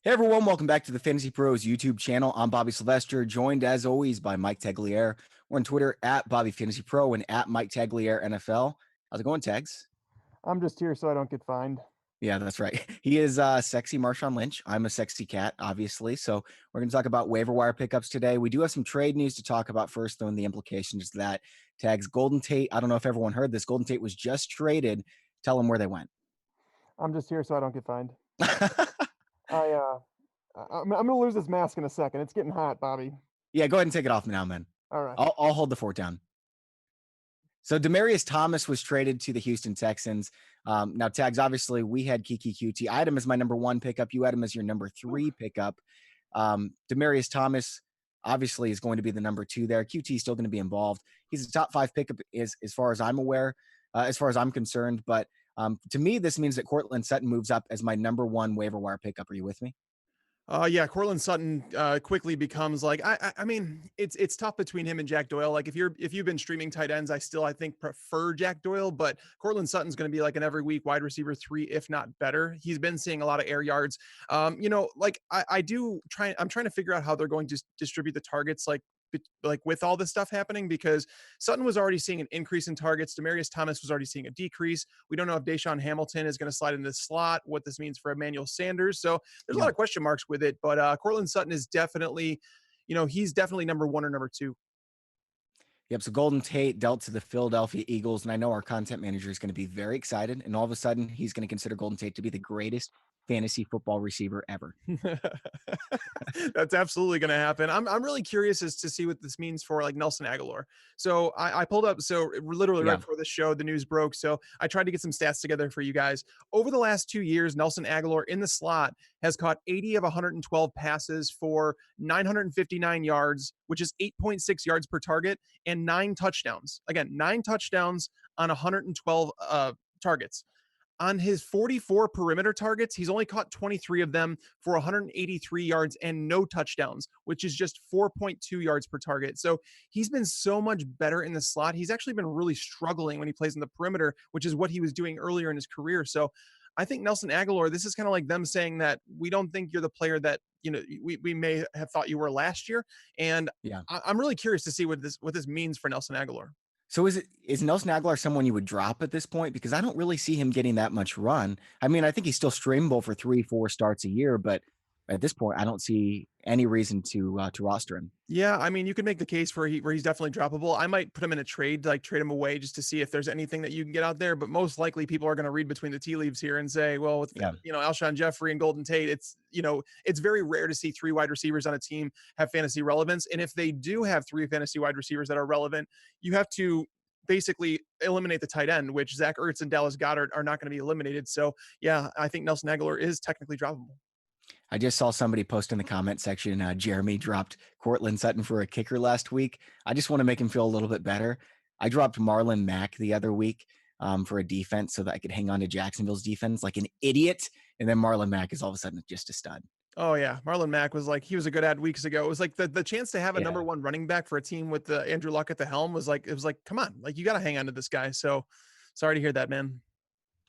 Hey everyone, welcome back to the Fantasy Pros YouTube channel. I'm Bobby Sylvester, joined as always by Mike Tagliere. We're on Twitter at Bobby Fantasy Pro and at Mike Tagliere NFL. How's it going, Tags? I'm just here so I don't get fined. Yeah, that's right. He is sexy Marshawn Lynch. I'm a sexy cat, obviously. So we're going to talk about waiver wire pickups today. We do have some trade news to talk about first, though, and the implications of that. Tags, Golden Tate. I don't know if everyone heard this. Golden Tate was just traded. Tell them where they went. I'm just here so I don't get fined. I'm gonna lose this mask in a second. It's getting hot, Bobby. Yeah, go ahead and take it off now, man. All right. I'll hold the fort down. So Demaryius Thomas was traded to the Houston Texans. Now, Tags, obviously, we had Kiki QT. I had him as my number one pickup. You had him as your number three pickup. Demaryius Thomas, obviously, is going to be the number two there. QT is still going to be involved. He's a top five pickup as far as I'm aware, as far as I'm concerned. But to me, this means that Courtland Sutton moves up as my number one waiver wire pickup. Are you with me? Yeah, Courtland Sutton quickly becomes like I mean it's tough between him and Jack Doyle. Like if you've been streaming tight ends, I think prefer Jack Doyle, but Courtland Sutton's going to be like an every week wide receiver 3, if not better. He's been seeing a lot of air yards. Like I'm trying to figure out how they're going to distribute the targets like with all this stuff happening, because Sutton was already seeing an increase in targets. Demaryius Thomas was already seeing a decrease. We don't know if Deshaun Hamilton is going to slide into the slot, what this means for Emmanuel Sanders. So there's a lot of question marks with it, but Courtland Sutton is definitely, he's definitely number one or number two. Yep. So Golden Tate dealt to the Philadelphia Eagles, and I know our content manager is going to be very excited. And all of a sudden, he's going to consider Golden Tate to be the greatest fantasy football receiver ever. That's absolutely going to happen. I'm really curious as to see what this means for like Nelson Aguilar. So I pulled up, so literally right before the show, the news broke. So I tried to get some stats together for you guys. Over the last 2 years, Nelson Aguilar in the slot has caught 80 of 112 passes for 959 yards, which is 8.6 yards per target, and 9 touchdowns. Again, 9 touchdowns on 112 targets. On his 44 perimeter targets, he's only caught 23 of them for 183 yards and no touchdowns, which is just 4.2 yards per target. So he's been so much better in the slot. He's actually been really struggling when he plays in the perimeter, which is what he was doing earlier in his career. So I think Nelson Aguilar, this is kind of like them saying that we don't think you're the player that, we may have thought you were last year. And I'm really curious to see what this means for Nelson Aguilar. So is Nelson Aguilar someone you would drop at this point? Because I don't really see him getting that much run. I mean, I think he's still streamable for 3-4 starts a year, but at this point, I don't see any reason to roster him. Yeah, I mean, you could make the case where he's definitely droppable. I might put him in a trade, like trade him away just to see if there's anything that you can get out there. But most likely, people are going to read between the tea leaves here and say, well, with Alshon Jeffrey and Golden Tate, it's very rare to see 3 wide receivers on a team have fantasy relevance. And if they do have 3 fantasy wide receivers that are relevant, you have to basically eliminate the tight end, which Zach Ertz and Dallas Goedert are not going to be eliminated. So yeah, I think Nelson Aguilar is technically droppable. I just saw somebody post in the comment section, Jeremy dropped Courtland Sutton for a kicker last week. I just want to make him feel a little bit better. I dropped Marlon Mack the other week for a defense so that I could hang on to Jacksonville's defense like an idiot. And then Marlon Mack is all of a sudden just a stud. Oh yeah, Marlon Mack was like, he was a good ad weeks ago. It was like the chance to have a number one running back for a team with Andrew Luck at the helm was like, it was like, come on, like you got to hang on to this guy. So sorry to hear that, man.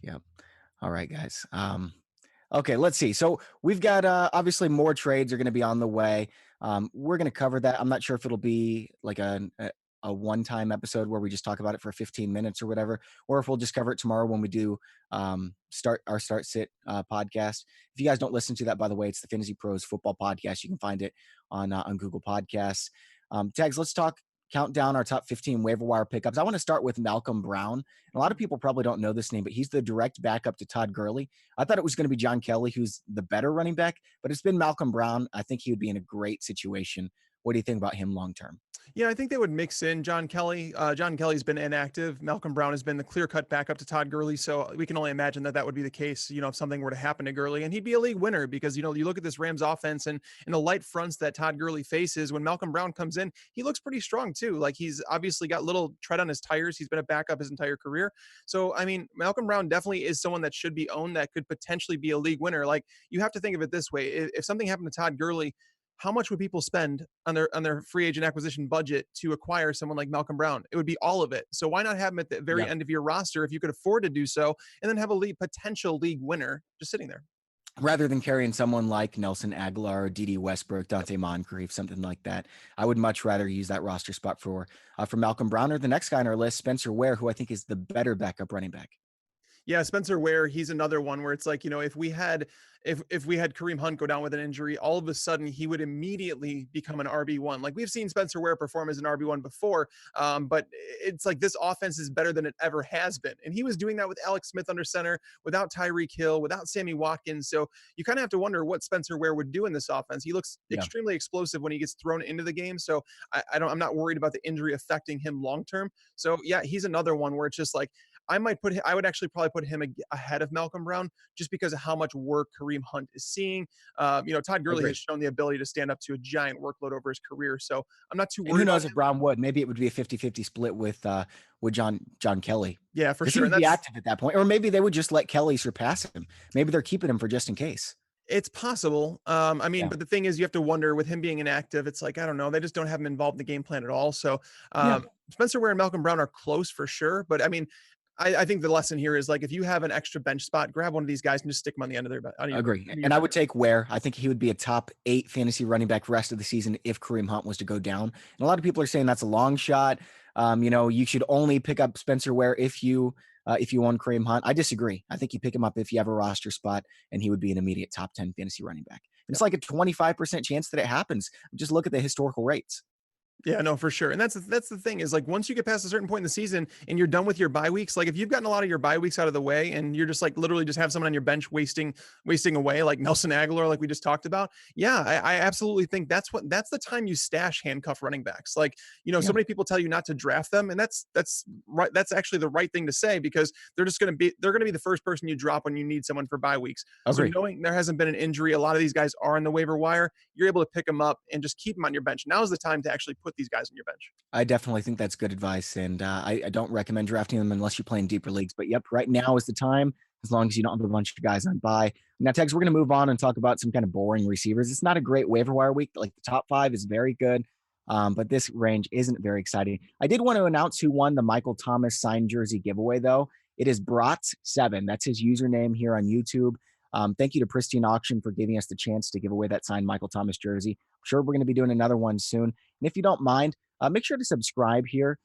Yep. All right, guys. Okay, let's see. So we've got obviously more trades are going to be on the way. We're going to cover that. I'm not sure if it'll be like a one-time episode where we just talk about it for 15 minutes or whatever, or if we'll just cover it tomorrow when we do start sit podcast. If you guys don't listen to that, by the way, it's the Fantasy Pros Football Podcast. You can find it on Google Podcasts. Tags, let's count down our top 15 waiver wire pickups. I want to start with Malcolm Brown. A lot of people probably don't know this name, but he's the direct backup to Todd Gurley. I thought it was going to be John Kelly, who's the better running back, but it's been Malcolm Brown. I think he would be in a great situation. What do you think about him long-term? Yeah, I think they would mix in John Kelly. John Kelly's been inactive. Malcolm Brown has been the clear-cut backup to Todd Gurley, so we can only imagine that would be the case, if something were to happen to Gurley. And he'd be a league winner because, you look at this Rams offense and in the light fronts that Todd Gurley faces, when Malcolm Brown comes in, he looks pretty strong too. Like he's obviously got little tread on his tires. He's been a backup his entire career. So, I mean, Malcolm Brown definitely is someone that should be owned that could potentially be a league winner. Like you have to think of it this way. If something happened to Todd Gurley, how much would people spend on their free agent acquisition budget to acquire someone like Malcolm Brown? It would be all of it. So why not have him at the very end of your roster if you could afford to do so, and then have a potential league winner just sitting there? rather than carrying someone like Nelson Aguilar or D.D. Westbrook, Dante Moncrief, something like that. I would much rather use that roster spot for Malcolm Brown or the next guy on our list, Spencer Ware, who I think is the better backup running back. Yeah, Spencer Ware, he's another one where it's like, if we had Kareem Hunt go down with an injury, all of a sudden he would immediately become an RB1. Like we've seen Spencer Ware perform as an RB1 before, but it's like this offense is better than it ever has been. And he was doing that with Alex Smith under center, without Tyreek Hill, without Sammy Watkins. So you kind of have to wonder what Spencer Ware would do in this offense. He looks extremely explosive when he gets thrown into the game. So I'm not worried about the injury affecting him long-term. So yeah, he's another one where it's just like, I would actually probably put him ahead of Malcolm Brown just because of how much work Kareem Hunt is seeing. Todd Gurley has shown the ability to stand up to a giant workload over his career. So I'm not too worried. And who knows if Brown would? Maybe it would be a 50-50 split with John Kelly. Yeah, for sure. He would be active at that point. Or maybe they would just let Kelly surpass him. Maybe they're keeping him for just in case. It's possible. But the thing is, you have to wonder with him being inactive, it's like, I don't know. They just don't have him involved in the game plan at all. So Spencer Ware and Malcolm Brown are close for sure. But I mean, I think the lesson here is like, if you have an extra bench spot, grab one of these guys and just stick them on the end of their bench. Agree. And I would take Ware. I think he would be a top 8 fantasy running back rest of the season if Kareem Hunt was to go down. And a lot of people are saying that's a long shot. You should only pick up Spencer Ware if you own Kareem Hunt. I disagree. I think you pick him up if you have a roster spot, and he would be an immediate top 10 fantasy running back. It's like a 25% chance that it happens. Just look at the historical rates. Yeah, no, for sure. And that's the thing is like, once you get past a certain point in the season and you're done with your bye weeks, like if you've gotten a lot of your bye weeks out of the way and you're just like literally just have someone on your bench wasting away, like Nelson Aguilar, like we just talked about. Yeah, I absolutely think that's the time you stash handcuff running backs. Like, so many people tell you not to draft them, and that's right. That's actually the right thing to say, because they're going to be the first person you drop when you need someone for bye weeks. Agreed. So knowing there hasn't been an injury, a lot of these guys are on the waiver wire, you're able to pick them up and just keep them on your bench. Now's the time to actually put these guys on your bench. I definitely think that's good advice, and I don't recommend drafting them unless you're playing deeper leagues. But yep, right now is the time, as long as you don't have a bunch of guys on bye. Now, Tex, we're going to move on and talk about some kind of boring receivers. It's not a great waiver wire week. Like the top 5 is very good, but this range isn't very exciting. I did want to announce who won the Michael Thomas signed jersey giveaway, though. It is Brat7. That's his username here on YouTube. Thank you to Pristine Auction for giving us the chance to give away that signed Michael Thomas jersey. I'm sure we're going to be doing another one soon. And if you don't mind, make sure to subscribe here,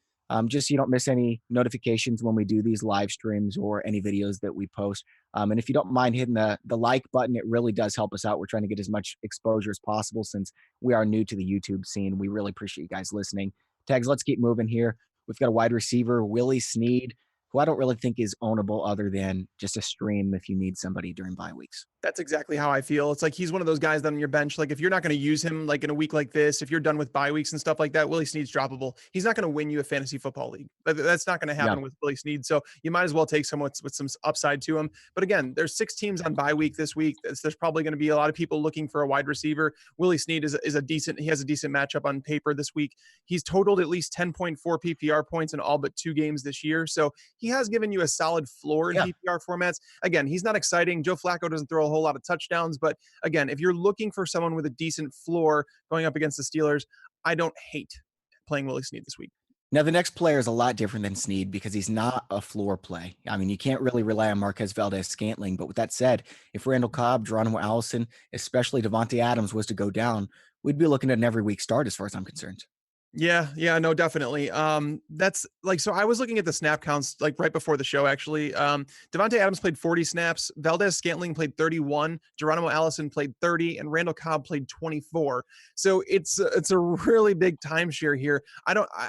just so you don't miss any notifications when we do these live streams or any videos that we post. And if you don't mind hitting the like button, it really does help us out. We're trying to get as much exposure as possible since we are new to the YouTube scene. We really appreciate you guys listening. Tags, let's keep moving here. We've got a wide receiver, Willie Snead, who I don't really think is ownable other than just a stream if you need somebody during bye weeks. That's exactly how I feel. It's like he's one of those guys that on your bench, like if you're not going to use him like in a week like this, if you're done with bye weeks and stuff like that, Willie Snead's droppable. He's not going to win you a fantasy football league. That's not going to happen with Willie Snead. So you might as well take someone with some upside to him. But again, there's 6 teams on bye week this week. There's probably going to be a lot of people looking for a wide receiver. Willie Snead he has a decent matchup on paper this week. He's totaled at least 10.4 PPR points in all but 2 games this year. So he has given you a solid floor in PPR formats. Again, he's not exciting. Joe Flacco doesn't throw a whole lot of touchdowns. But again, if you're looking for someone with a decent floor going up against the Steelers, I don't hate playing Willie Snead this week. Now, the next player is a lot different than Snead because he's not a floor play. I mean, you can't really rely on Marquez Valdez-Scantling. But with that said, if Randall Cobb, Geronimo Allison, especially Devontae Adams was to go down, we'd be looking at an every week start as far as I'm concerned. Yeah, no, definitely. That's like, so I was looking at the snap counts like right before the show, actually. Devontae Adams played 40 snaps, Valdez-Scantling played 31, Geronimo Allison played 30, and Randall Cobb played 24. So it's a really big timeshare here.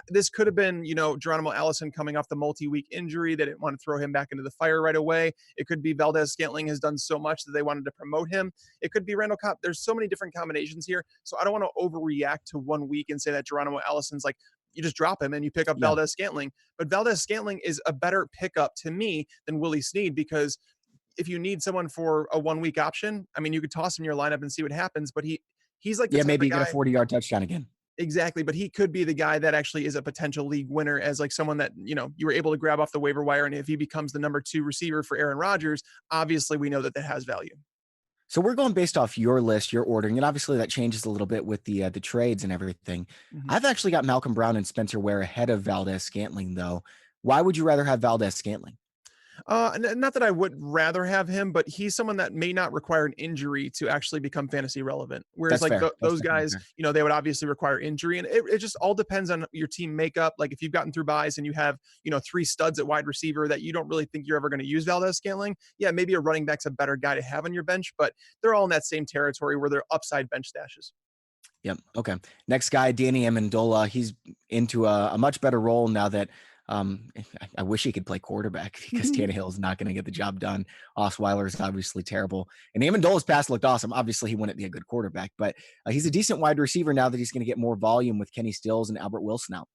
This could have been, Geronimo Allison coming off the multi-week injury. They didn't want to throw him back into the fire right away. It could be Valdez-Scantling has done so much that they wanted to promote him. It could be Randall Cobb. There's so many different combinations here. So I don't want to overreact to one week and say that Geronimo Allison's like, you just drop him and you pick up Valdez-Scantling. But Valdez-Scantling is a better pickup to me than Willie Snead, because if you need someone for a 1 week option, I mean, you could toss him in your lineup and see what happens. But he's like, maybe you get a 40-yard touchdown again. Exactly. But he could be the guy that actually is a potential league winner, as like someone that, you were able to grab off the waiver wire. And if he becomes the number 2 receiver for Aaron Rodgers, obviously we know that has value. So we're going based off your list, your ordering, and obviously that changes a little bit with the trades and everything. Mm-hmm. I've actually got Malcolm Brown and Spencer Ware ahead of Valdez-Scantling, though. Why would you rather have Valdez-Scantling? Not that I would rather have him, but he's someone that may not require an injury to actually become fantasy relevant. Whereas That's like fair. That's those definitely guys, fair. they would obviously require injury, and it just all depends on your team makeup. Like if you've gotten through buys and you have, three studs at wide receiver that you don't really think you're ever going to use Valdez-Scantling, yeah, maybe a running back's a better guy to have on your bench, but they're all in that same territory where they're upside bench stashes. Yep. Okay. Next guy, Danny Amendola. He's into a much better role now that I wish he could play quarterback because Tannehill is not going to get the job done. Osweiler is obviously terrible. And Amendola's pass looked awesome. Obviously, he wouldn't be a good quarterback, but he's a decent wide receiver now that he's going to get more volume with Kenny Stills and Albert Wilson out.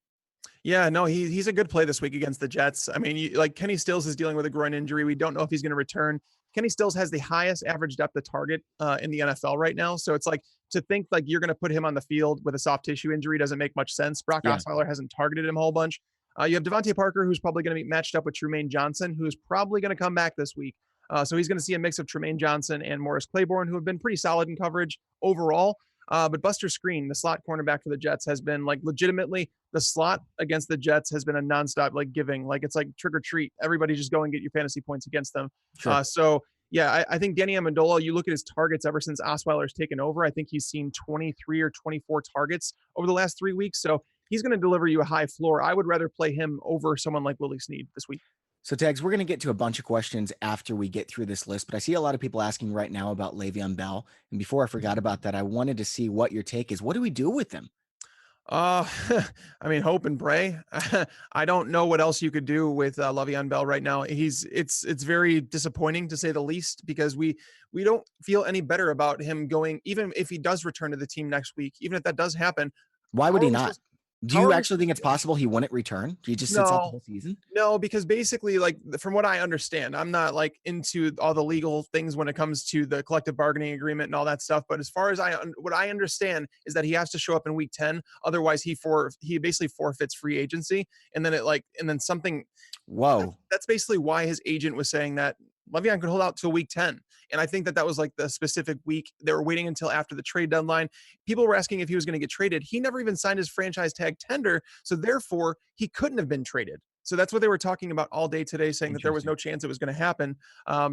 Yeah, no, he's a good play this week against the Jets. I mean, like Kenny Stills is dealing with a groin injury. We don't know if he's going to return. Kenny Stills has the highest average depth of target in the NFL right now. So it's like to think like you're going to put him on the field with a soft tissue injury doesn't make much sense. Brock Yeah. Osweiler hasn't targeted him a whole bunch. You have Devontae Parker, who's probably going to be matched up with Trumaine Johnson, who's probably going to come back this week. So he's going to see a mix of Trumaine Johnson and Morris Claiborne, who have been pretty solid in coverage overall. But Buster Screen, the slot cornerback for the Jets, has been like legitimately the slot against the Jets has been a nonstop like giving. Like it's like trick or treat. Everybody just go and get your fantasy points against them. Sure. So yeah, I think Danny Amendola, you look at his targets ever since Osweiler's taken over. I think he's seen 23 or 24 targets over the last 3 weeks. So he's going to deliver you a high floor. I would rather play him over someone like Willie Snead this week. So, Tags, we're going to get to a bunch of questions after we get through this list, but I see a lot of people asking right now about Le'Veon Bell. And before I forgot about that, I wanted to see what your take is. What do we do with him? Uh, I mean, hope and pray. I don't know what else you could do with Le'Veon Bell right now. It's very disappointing to say the least because we don't feel any better about him going, even if he does return to the team next week, even if that does happen. Why would How he are we not? supposed- Do how you are we actually think supposed it's possible he wouldn't return? He just sits out the No. whole season? No, because basically, like from what I understand, I'm not like into all the legal things when it comes to the collective bargaining agreement and all that stuff. But as far as what I understand is that he has to show up in week 10. Otherwise, he basically forfeits free agency. And then something. Whoa. That's basically why his agent was saying that Le'Veon could hold out till week 10. And I think that was like the specific week. They were waiting until after the trade deadline. People were asking if he was going to get traded. He never even signed his franchise tag tender. So therefore, he couldn't have been traded. So that's what they were talking about all day today, saying that there was no chance it was going to happen.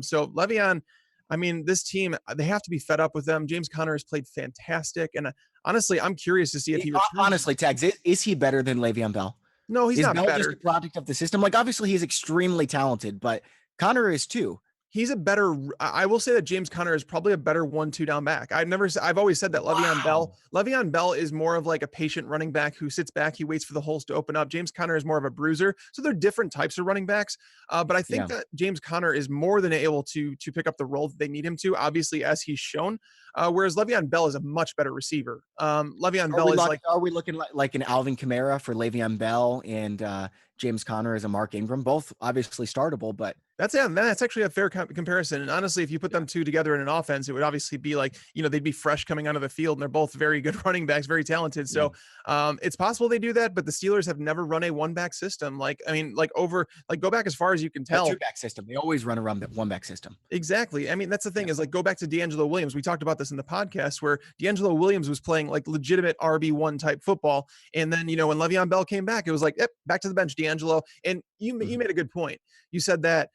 So Le'Veon, I mean, this team, they have to be fed up with them. James Conner has played fantastic. And honestly, I'm curious to see if he returns. Honestly, Tags, is he better than Le'Veon Bell? No, he's Is not Bell better. just a product of the system? Like, obviously, he's extremely talented, but Connor is too. I will say that James Conner is probably a better 1-2 down back. I've always said that Le'Veon Bell is more of like a patient running back who sits back. He waits for the holes to open up. James Conner is more of a bruiser. So they're different types of running backs. But I think that James Conner is more than able to pick up the role that they need him to, obviously, as he's shown. Whereas Le'Veon Bell is a much better receiver. Le'Veon Bell is are we looking like an Alvin Kamara for Le'Veon Bell and James Conner as a Mark Ingram? Both obviously startable, but that's actually a fair comparison. And honestly, if you put them two together in an offense, it would obviously be like, they'd be fresh coming onto the field and they're both very good running backs, very talented. So it's possible they do that, but the Steelers have never run a one-back system. Go back as far as you can tell. Two-back system. They always run around that one-back system. Exactly. I mean, that's the thing is like, go back to D'Angelo Williams. We talked about this in the podcast where D'Angelo Williams was playing like legitimate RB1 type football. And then, when Le'Veon Bell came back, it was like, back to the bench, D'Angelo. And you made a good point. You said that,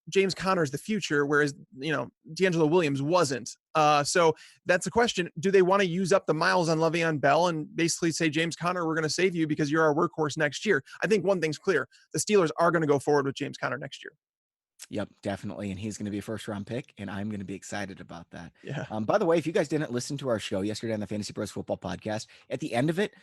James Conner is the future, whereas, D'Angelo Williams wasn't. So that's a question. Do they want to use up the miles on Le'Veon Bell and basically say, James Conner, we're going to save you because you're our workhorse next year? I think one thing's clear. The Steelers are going to go forward with James Conner next year. Yep, definitely. And he's going to be a first-round pick, and I'm going to be excited about that. Yeah. By the way, if you guys didn't listen to our show yesterday on the Fantasy Pros Football Podcast, at the end of it,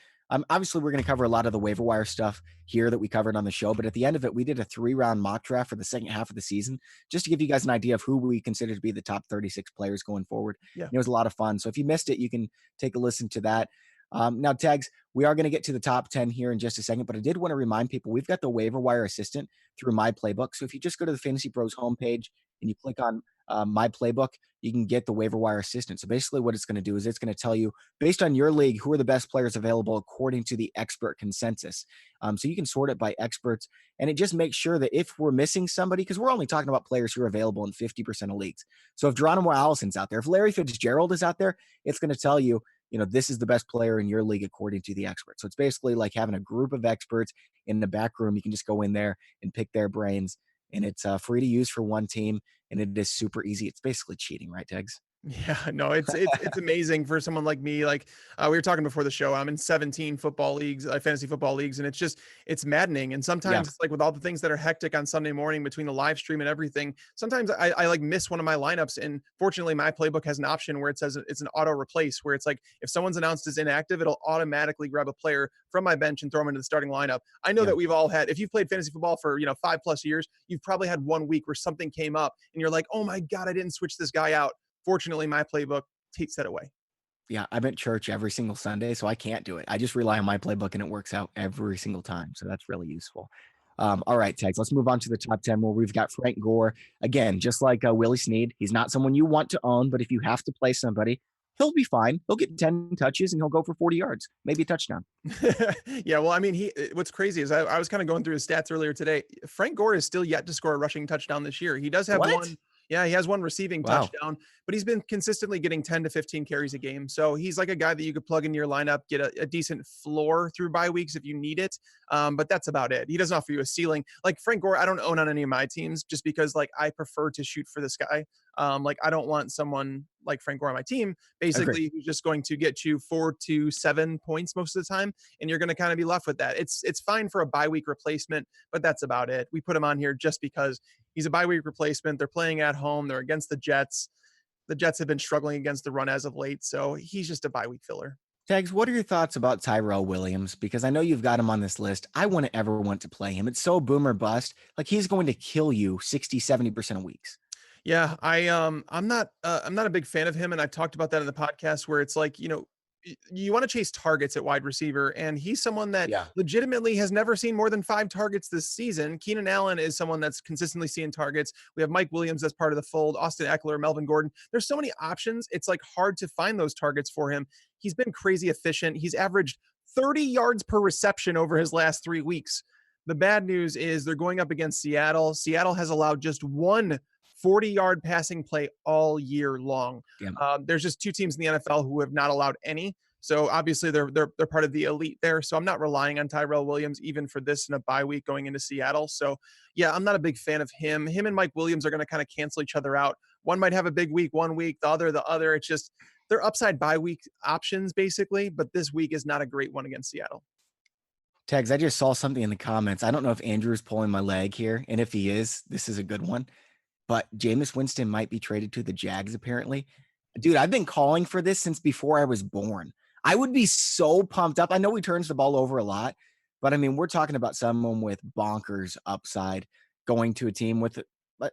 obviously we're going to cover a lot of the waiver wire stuff here that we covered on the show, but at the end of it, we did a 3-round mock draft for the second half of the season, just to give you guys an idea of who we consider to be the top 36 players going forward. Yeah. And it was a lot of fun. So if you missed it, you can take a listen to that. Now, Tags, we are going to get to the top 10 here in just a second, but I did want to remind people we've got the waiver wire assistant through My Playbook. So if you just go to the Fantasy Pros homepage and you click on My Playbook, you can get the waiver wire assistant. So basically what it's going to do is it's going to tell you, based on your league, who are the best players available according to the expert consensus. So you can sort it by experts, and it just makes sure that if we're missing somebody, because we're only talking about players who are available in 50% of leagues. So if Geronimo Allison's out there, if Larry Fitzgerald is out there, it's going to tell you, this is the best player in your league according to the expert. So it's basically like having a group of experts in the back room. You can just go in there and pick their brains and it's free to use for one team, and it is super easy. It's basically cheating, right, Tegs? Yeah, no, it's amazing for someone like me. Like we were talking before the show, I'm in 17 football leagues, fantasy football leagues, and it's maddening. And Yeah, sometimes it's like with all the things that are hectic on Sunday morning between the live stream and everything, sometimes I like miss one of my lineups. And fortunately, my playbook has an option where it says it's an auto replace, where it's like if someone's announced as inactive, it'll automatically grab a player from my bench and throw them into the starting lineup. I know yeah. that we've all had, if you've played fantasy football for 5+ years, you've probably had one week where something came up and you're like, oh my god, I didn't switch this guy out. Fortunately, my playbook Tate set away. Yeah, I'm at church every single Sunday, so I can't do it. I just rely on my playbook and it works out every single time. So that's really useful. All right, Tex, let's move on to the top 10 where we've got Frank Gore. Again, just like Willie Snead, he's not someone you want to own, but if you have to play somebody, he'll be fine. He'll get 10 touches and he'll go for 40 yards, maybe a touchdown. Yeah, well, I mean, what's crazy is I was kind of going through his stats earlier today. Frank Gore is still yet to score a rushing touchdown this year. He does have What? one. Yeah, he has one receiving Wow. touchdown, but he's been consistently getting 10 to 15 carries a game. So he's like a guy that you could plug into your lineup, get a decent floor through bye weeks if you need it. But that's about it. He doesn't offer you a ceiling. Like Frank Gore, I don't own on any of my teams just because like I prefer to shoot for this guy. Like I don't want someone like Frank Gore on my team, Agree. basically who's just going to get you 4 to 7 points most of the time, and you're going to kind of be left with that. It's fine for a bye week replacement, but that's about it. We put him on here just because he's a bye week replacement. They're playing at home. They're against the Jets. The Jets have been struggling against the run as of late, so he's just a bye week filler. Tags, what are your thoughts about Tyrell Williams? Because I know you've got him on this list. I wouldn't ever want to play him. It's so boomer bust. Like he's going to kill you 60, 70% of weeks. Yeah, I'm not a big fan of him, and I've talked about that in the podcast where it's like, you want to chase targets at wide receiver, and he's someone that Yeah. legitimately has never seen more than 5 targets this season. Keenan Allen is someone that's consistently seeing targets. We have Mike Williams as part of the fold, Austin Eckler, Melvin Gordon. There's so many options. It's like hard to find those targets for him. He's been crazy efficient. He's averaged 30 yards per reception over his last 3 weeks. The bad news is they're going up against Seattle. Seattle has allowed just one 40-yard passing play all year long. Yeah. There's just 2 teams in the NFL who have not allowed any. So obviously they're part of the elite there. So I'm not relying on Tyrell Williams even for this in a bye week going into Seattle. So yeah, I'm not a big fan of him. Him and Mike Williams are going to kind of cancel each other out. One might have a big week one week, the other. It's just they're upside bye week options basically, but this week is not a great one against Seattle. Tags, I just saw something in the comments. I don't know if Andrew's pulling my leg here. And if he is, this is a good one. But Jameis Winston might be traded to the Jags, apparently. Dude, I've been calling for this since before I was born. I would be so pumped up. I know he turns the ball over a lot, but I mean, we're talking about someone with bonkers upside going to a team with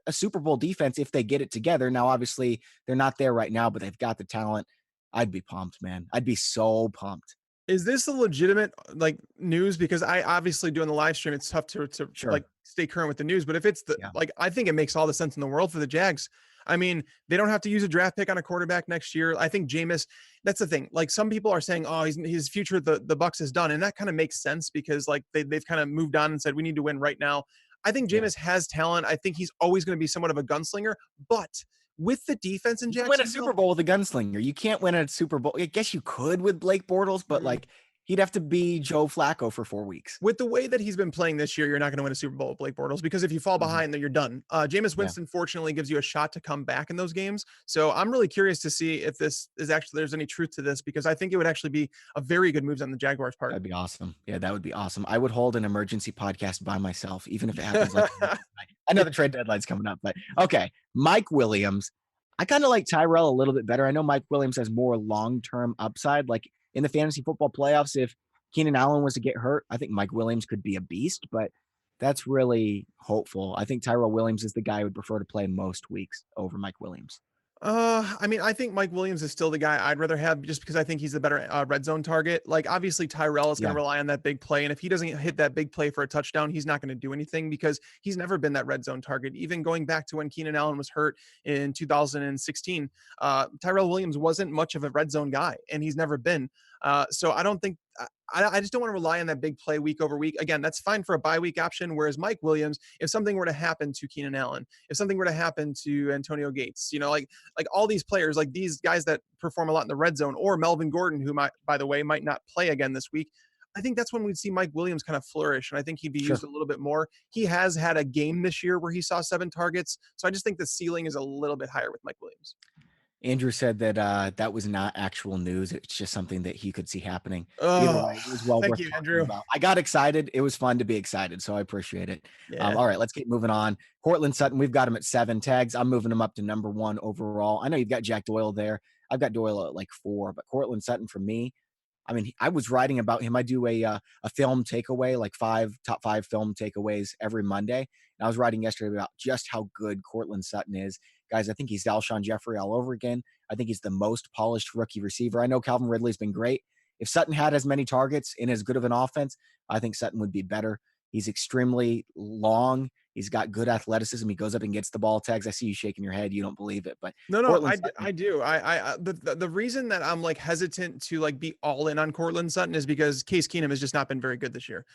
a Super Bowl defense if they get it together. Now, obviously, they're not there right now, but they've got the talent. I'd be pumped, man. I'd be so pumped. Is this a legitimate like news? Because I obviously doing the live stream, it's tough to Sure. like stay current with the news. But if it's Yeah. like, I think it makes all the sense in the world for the Jags. I mean, they don't have to use a draft pick on a quarterback next year. I think Jameis, that's the thing. Like some people are saying, oh, his future, the Bucks is done. And that kind of makes sense because like they've kind of moved on and said, we need to win right now. I think Yeah. Jameis has talent. I think he's always going to be somewhat of a gunslinger, but with the defense in You can win a Jacksonville, Super Bowl with a gunslinger. You can't win a Super Bowl. I guess you could with Blake Bortles, but like he'd have to be Joe Flacco for 4 weeks. with the way that he's been playing this year, you're not going to win a Super Bowl with Blake Bortles because if you fall behind, then you're done. Jameis Winston fortunately gives you a shot to come back in those games. So I'm really curious to see if this is actually there's any truth to this because I think it would actually be a very good move on the Jaguars' part. That'd be awesome. Yeah, that would be awesome. I would hold an emergency podcast by myself, even if it happens like I know the trade deadline's coming up, but okay. Mike Williams. I kind of like Tyrell a little bit better. I know Mike Williams has more long-term upside. Like in the fantasy football playoffs, if Keenan Allen was to get hurt, I think Mike Williams could be a beast, but that's really hopeful. I think Tyrell Williams is the guy I would prefer to play most weeks over Mike Williams. I mean, I think Mike Williams is still the guy I'd rather have just because I think he's the better red zone target. Like, obviously, Tyrell is going to rely on that big play. And if he doesn't hit that big play for a touchdown, he's not going to do anything because he's never been that red zone target. Even going back to when Keenan Allen was hurt in 2016, Tyrell Williams wasn't much of a red zone guy, and he's never been. So I don't think I just don't want to rely on that big play week over week. Again, that's fine for a bye week option. Whereas Mike Williams, if something were to happen to Keenan Allen, if something were to happen to Antonio Gates, like all these players, like these guys that perform a lot in the red zone, or Melvin Gordon, who might, by the way, might not play again this week. I think that's when we'd see Mike Williams kind of flourish, and I think he'd be Sure. used a little bit more. He has had a game this year where he saw 7 targets, so I just think the ceiling is a little bit higher with Mike Williams. Andrew said that that was not actual news. It's just something that he could see happening. Either Oh, way, it was well thank worth you, talking Andrew. about. I got excited. It was fun to be excited, so I appreciate it. Yeah. All right, let's keep moving on. Cortland Sutton, we've got him at 7 tags. I'm moving him up to number 1 overall. I know you've got Jack Doyle there. I've got Doyle at like 4, but Cortland Sutton for me, I mean, I was writing about him. I do a film takeaway, like top 5 film takeaways every Monday. And I was writing yesterday about just how good Cortland Sutton is. Guys, I think he's Alshon Jeffrey all over again. I think he's the most polished rookie receiver. I know Calvin Ridley's been great. If Sutton had as many targets in as good of an offense, I think Sutton would be better. He's extremely long. He's got good athleticism. He goes up and gets the ball. Tags, I see you shaking your head. You don't believe it, but No, Cortland I Sutton, do. The reason that I'm like hesitant to like be all in on Cortland Sutton is because Case Keenum has just not been very good this year.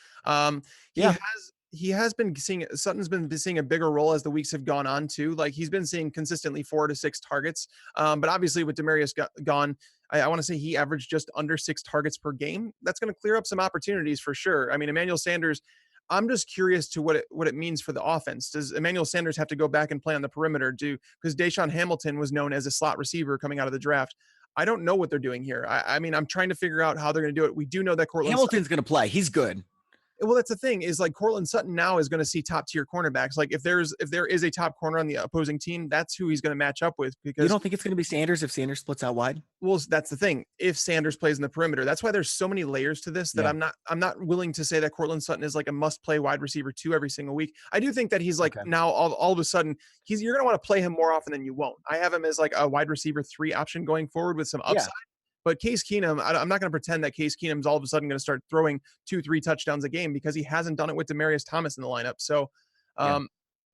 He yeah, has been seeing Sutton's been seeing a bigger role as the weeks have gone on too. Like he's been seeing consistently 4 to 6 targets. But obviously with Demaryius gone, I want to say he averaged just under 6 targets per game. That's going to clear up some opportunities for sure. I mean, Emmanuel Sanders, I'm just curious to what it means for the offense. Does Emmanuel Sanders have to go back and play on the perimeter? Because Deshaun Hamilton was known as a slot receiver coming out of the draft. I don't know what they're doing here. I mean, I'm trying to figure out how they're going to do it. We do know that Cortland Hamilton's going to play. He's good. well, that's the thing is like Cortland Sutton now is going to see top tier cornerbacks. Like if there is a top corner on the opposing team, that's who he's going to match up with You because don't think it's going to be Sanders if Sanders splits out wide? well, that's the thing. If Sanders plays in the perimeter, that's why there's so many layers to this that Yeah. I'm not willing to say that Cortland Sutton is like a must play wide receiver 2 every single week. I do think that he's like Okay. now all of a sudden you're going to want to play him more often than you won't. I have him as like a wide receiver 3 option going forward with some Yeah. upside. But Case Keenum, I'm not going to pretend that Case Keenum's all of a sudden going to start throwing 2-3 touchdowns a game because he hasn't done it with Demaryius Thomas in the lineup. So Yeah. um,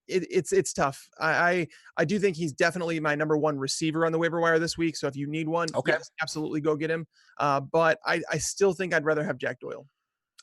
it's tough. I do think he's definitely my number 1 receiver on the waiver wire this week. So if you need one, Okay. yes, absolutely go get him. But I still think I'd rather have Jack Doyle.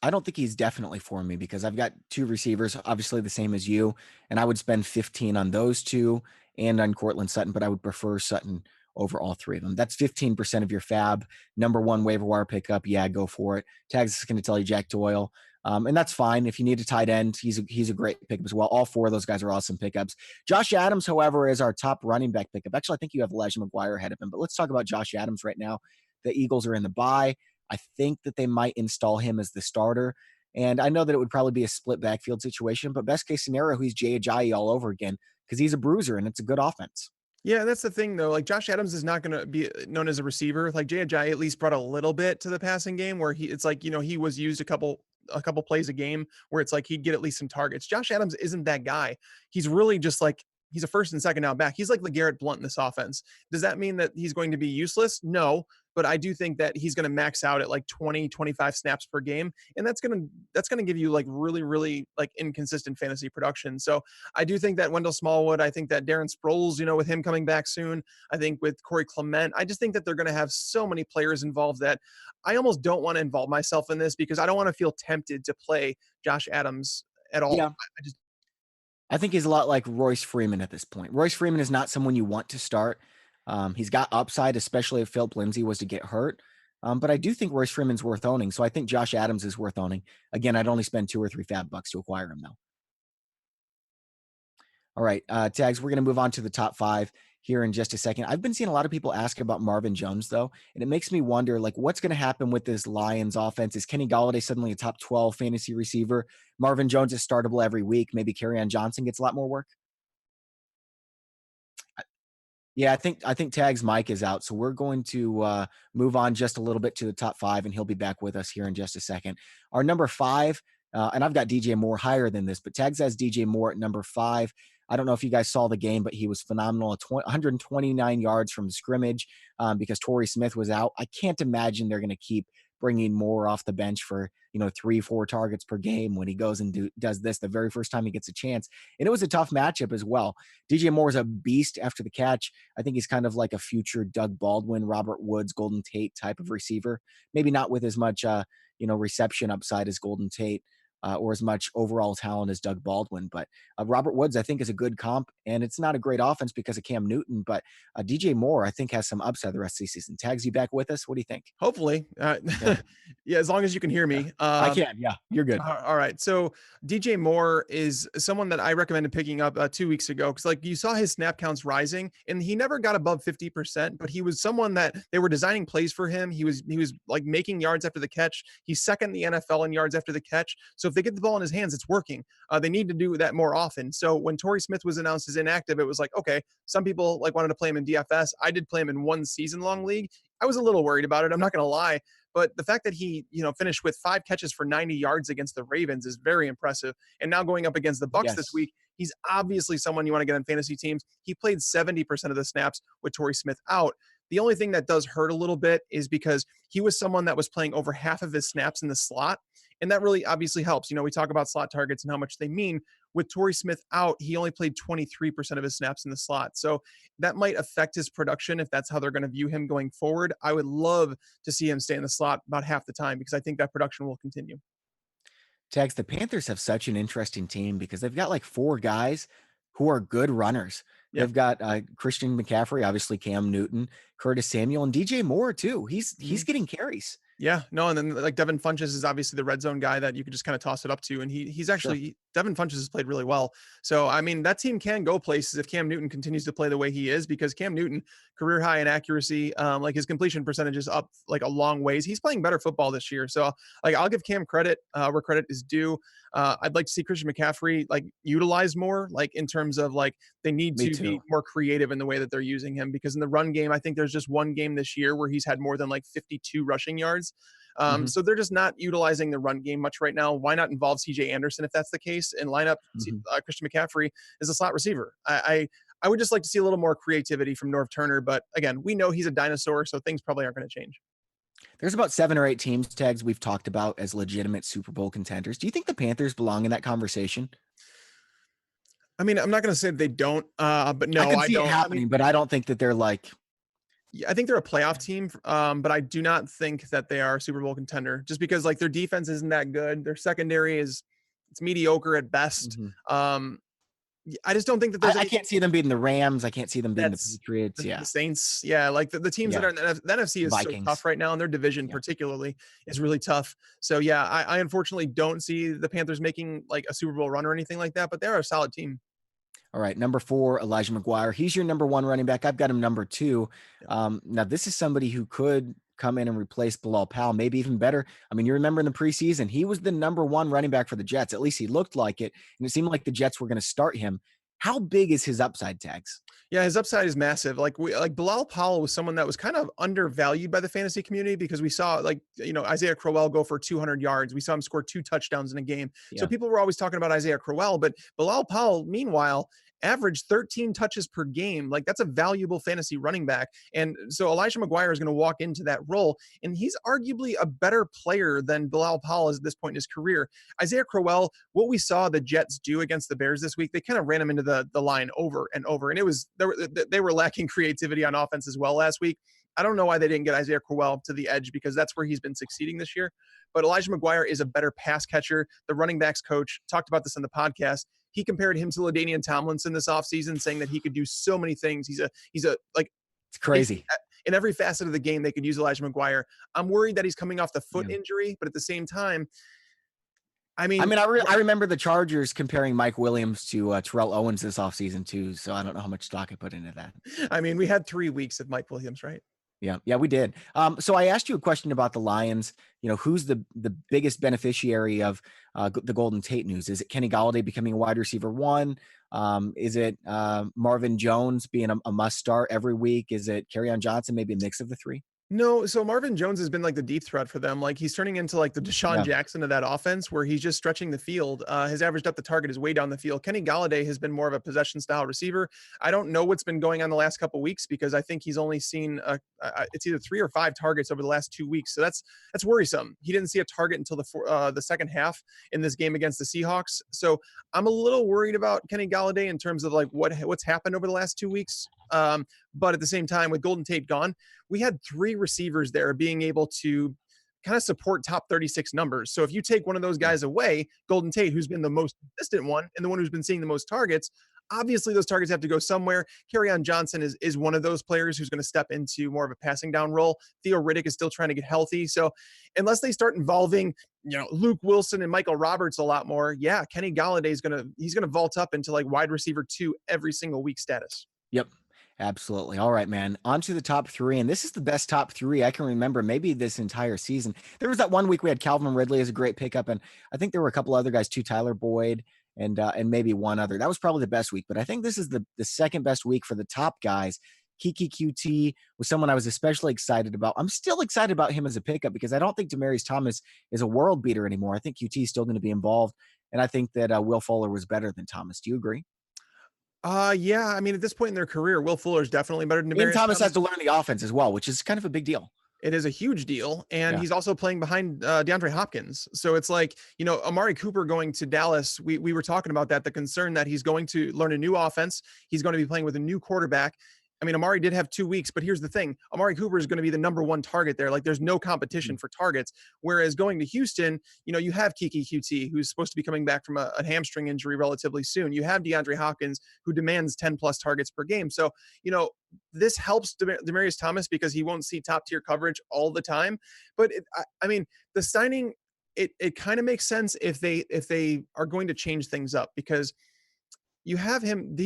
I don't think he's definitely for me because I've got 2 receivers, obviously the same as you, and I would spend 15 on those 2 and on Cortland Sutton, but I would prefer Sutton over all 3 of them. That's 15% of your fab. Number 1 waiver wire pickup. Yeah, go for it. Tags is going to tell you Jack Doyle. And that's fine. If you need a tight end, he's a great pickup as well. All 4 of those guys are awesome pickups. Josh Adams, however, is our top running back pickup. Actually, I think you have Elijah McGuire ahead of him, but let's talk about Josh Adams right now. The Eagles are in the bye. I think that they might install him as the starter. And I know that it would probably be a split backfield situation, but best case scenario, he's Jay Ajayi all over again because he's a bruiser and it's a good offense. Yeah, that's the thing though. Like Josh Adams is not going to be known as a receiver. Like Jay Ajayi at least brought a little bit to the passing game where it's like, he was used a couple plays a game where it's like he'd get at least some targets. Josh Adams isn't that guy. He's really just like he's a first and second down back. He's like LeGarrette Blount in this offense. Does that mean that he's going to be useless? No, but I do think that he's going to max out at like 20, 25 snaps per game. And that's going to give you like really, really like inconsistent fantasy production. So I do think that Wendell Smallwood, I think that Darren Sproles, with him coming back soon, I think with Corey Clement, I just think that they're going to have so many players involved that I almost don't want to involve myself in this because I don't want to feel tempted to play Josh Adams at all. Yeah. I think he's a lot like Royce Freeman at this point. Royce Freeman is not someone you want to start. He's got upside, especially if Philip Lindsay was to get hurt. But I do think Royce Freeman's worth owning. So I think Josh Adams is worth owning. Again, I'd only spend 2 or 3 fab bucks to acquire him, though. All right, Tags, we're going to move on to the top 5 here in just a second. I've been seeing a lot of people ask about Marvin Jones, though, and it makes me wonder, like, what's going to happen with this Lions offense? Is Kenny Golladay suddenly a top 12 fantasy receiver? Marvin Jones is startable every week. Maybe Kerryon Johnson gets a lot more work. Yeah, I think Tag's mic is out, so we're going to move on just a little bit to the top 5, and he'll be back with us here in just a second. Our number 5, and I've got DJ Moore higher than this, but Tags has DJ Moore at number 5. I don't know if you guys saw the game, but he was phenomenal. 129 yards from scrimmage because Torrey Smith was out. I can't imagine they're going to keep bringing Moore off the bench for 3-4 targets per game when he goes and does this the very first time he gets a chance. And it was a tough matchup as well. DJ Moore is a beast after the catch. I think he's kind of like a future Doug Baldwin, Robert Woods, Golden Tate type of receiver. Maybe not with as much reception upside as Golden Tate. or as much overall talent as Doug Baldwin. But Robert Woods, I think, is a good comp, and it's not a great offense because of Cam Newton. But DJ Moore, I think, has some upside the rest of the season. Tags, you back with us? What do you think? Hopefully. Yeah, Yeah, as long as you can hear yeah. me. I can. Yeah, you're good. All right. So DJ Moore is someone that I recommended picking up 2 weeks ago because, like, you saw his snap counts rising, and he never got above 50%. But he was someone that they were designing plays for him. He was like making yards after the catch. He's second in the NFL in yards after the catch. So if they get the ball in his hands, it's working. They need to do that more often. So when Torrey Smith was announced as inactive, it was like, okay, some people like wanted to play him in DFS. I did play him in one season-long league. I was a little worried about it. I'm not going to lie. But the fact that he, finished with 5 catches for 90 yards against the Ravens is very impressive. And now going up against the Bucs this Yes. week, he's obviously someone you want to get on fantasy teams. He played 70% of the snaps with Torrey Smith out. The only thing that does hurt a little bit is because he was someone that was playing over half of his snaps in the slot. And that really obviously helps. We talk about slot targets and how much they mean. With Torrey Smith out, he only played 23% of his snaps in the slot. So that might affect his production if that's how they're going to view him going forward. I would love to see him stay in the slot about half the time because I think that production will continue. Tags, the Panthers have such an interesting team because they've got like 4 guys who are good runners. Yeah. They've got Christian McCaffrey, obviously Cam Newton, Curtis Samuel, and DJ Moore too. He's getting carries. Yeah, no, and then like Devin Funchess is obviously the red zone guy that you could just kind of toss it up to, and he's actually Devin Funchess has played really well. So I mean, that team can go places if Cam Newton continues to play the way he is, because Cam Newton, career high in accuracy, like his completion percentage is up like a long ways. He's playing better football this year, so like I'll give Cam credit where credit is due. I'd like to see Christian McCaffrey like utilized more, like in terms of like they need Me to too. be more creative in the way that they're using him, because in the run game, I think there's just one game this year where he's had more than like 52 rushing yards. Mhm. So they're just not utilizing the run game much right now. Why not involve CJ Anderson if that's the case, and line up Mhm. Christian McCaffrey as a slot receiver? I would just like to see a little more creativity from Norv Turner, but again, we know he's a dinosaur, so things probably aren't going to change. There's about 7 or 8 teams, Tags, we've talked about as legitimate Super Bowl contenders. Do you think the Panthers belong in that conversation? I mean, I'm not going to say they don't, but no, I can I see it don't. happening, but I don't think that they're like. Yeah, I think they're a playoff team, but I do not think that they are a Super Bowl contender, just because like their defense isn't that good. Their secondary it's mediocre at best. Mhm. I just don't think that there's I any. can't see them beating the Rams. I can't see them beating the That's Patriots. the, Yeah. the Saints. Yeah, like the teams that Yeah. are in the NFC is so Vikings. tough right now, and their division Yeah. particularly is really tough. So yeah, I unfortunately don't see the Panthers making like a Super Bowl run or anything like that, but they're a solid team. All right. Number 4, Elijah McGuire. He's your number 1 running back. I've got him number 2. Now, this is somebody who could come in and replace Bilal Powell, maybe even better. I mean, you remember in the preseason, he was the number 1 running back for the Jets. At least he looked like it. And it seemed like the Jets were going to start him. How big is his upside, Tags? Yeah, his upside is massive. Like Bilal Powell was someone that was kind of undervalued by the fantasy community, because we saw Isaiah Crowell go for 200 yards. We saw him score 2 touchdowns in a game. So Yeah. people were always talking about Isaiah Crowell, but Bilal Powell, meanwhile, averaged 13 touches per game. Like that's a valuable fantasy running back. And so Elijah McGuire is going to walk into that role, and he's arguably a better player than Bilal Powell is at this point in his career. Isaiah Crowell, what we saw the Jets do against the Bears this week, they kind of ran him into the line over and over. And they were lacking creativity on offense as well last week. I don't know why they didn't get Isaiah Crowell to the edge, because that's where he's been succeeding this year. But Elijah McGuire is a better pass catcher. The running backs coach talked about this on the podcast. He compared him to LaDainian Tomlinson this offseason, saying that he could do so many things. He's a like It's crazy. in every facet of the game, they could use Elijah McGuire. I'm worried that he's coming off the foot Yeah. injury, but at the same time, I remember the Chargers comparing Mike Williams to Terrell Owens this offseason too. So I don't know how much stock I put into that. we had 3 weeks of Mike Williams, right? Yeah, we did. So I asked you a question about the Lions. Who's the biggest beneficiary of the Golden Tate news? Is it Kenny Galladay becoming a wide receiver 1? Is it Marvin Jones being a must start every week? Is it Kerryon Johnson, maybe a mix of the 3? No, so Marvin Jones has been like the deep threat for them. Like he's turning into like the Deshaun Jackson of that offense, where he's just stretching the field. His average depth of target is way down the field. Kenny Galladay has been more of a possession style receiver. I don't know what's been going on the last couple of weeks, because I think he's only seen it's either 3 or 5 targets over the last 2 weeks. So that's worrisome. He didn't see a target until the second half in this game against the Seahawks. So I'm a little worried about Kenny Galladay in terms of like what's happened over the last 2 weeks. But at the same time, with Golden Tate gone, we had 3 receivers there being able to kind of support top 36 numbers. So if you take one of those guys away, Golden Tate, who's been the most consistent one and the one who's been seeing the most targets, obviously those targets have to go somewhere. Kerryon Johnson is one of those players who's going to step into more of a passing down role. Theo Riddick is still trying to get healthy. So unless they start involving, Luke Wilson and Michael Roberts a lot more, Kenny Galladay he's going to vault up into like wide receiver 2 every single week status. Yep. Absolutely. All right, man. On to the top 3. And this is the best top 3 I can remember maybe this entire season. There was that one week we had Calvin Ridley as a great pickup. And I think there were a couple other guys too, Tyler Boyd and maybe one other. That was probably the best week. But I think this is the second best week for the top guys. Kiki QT was someone I was especially excited about. I'm still excited about him as a pickup because I don't think Demaryius Thomas is a world beater anymore. I think QT is still going to be involved. And I think that Will Fuller was better than Thomas. Do you agree? Yeah. I mean, at this point in their career, Will Fuller is definitely better than Demaryius And Thomas has to learn the offense as well, which is kind of a big deal. It is a huge deal. And he's also playing behind DeAndre Hopkins. So it's like, Amari Cooper going to Dallas. We were talking about that, the concern that he's going to learn a new offense. He's going to be playing with a new quarterback. I mean, Amari did have 2 weeks, but here's the thing. Amari Cooper is going to be the number 1 target there. Like there's no competition for targets. Whereas going to Houston, you have Kiki QT, who's supposed to be coming back from a hamstring injury relatively soon. You have DeAndre Hopkins, who demands 10 plus targets per game. So, this helps Demaryius Thomas because he won't see top tier coverage all the time. But the signing, it kind of makes sense if they are going to change things up because you have him.